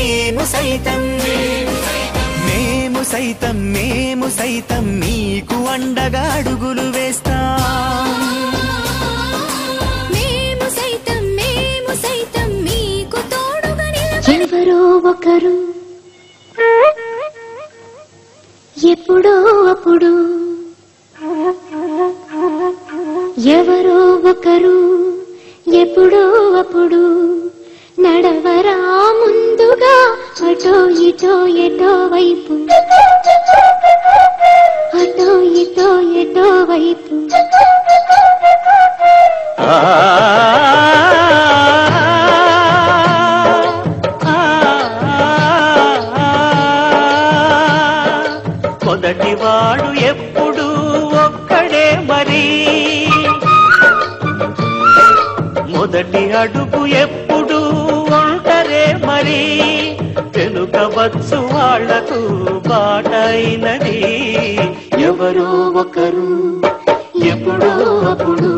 మేము సైతం మేము సైతం నీకు అండగా అడుగులు వేస్తాం. మేము సైతం మీకు తోడుగా నిలబడతాం. ఎవరో ఒకరు ఎప్పుడో అప్పుడు, ఎవరో ఒకరు ఎప్పుడో అప్పుడు నడవరా ముందుగా అటో ఇటో ఎటో వైపు, అటో ఇటో ఎటో వైపు. మొదటివాడు ఎప్పుడు ఒక్కడే మరి, మొదటి అడుగు ఎప్పుడు ఒంటరే మరి, వెనుక వచ్చు వాళ్లకు బాటైనది ఎవరో ఒకరు ఎప్పుడో అప్పుడు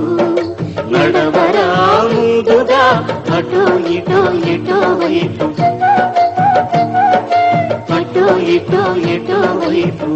నడవరా ముందుగా అటో ఇటో ఎటో వైపు, అటో ఇటో ఎటో వైపు.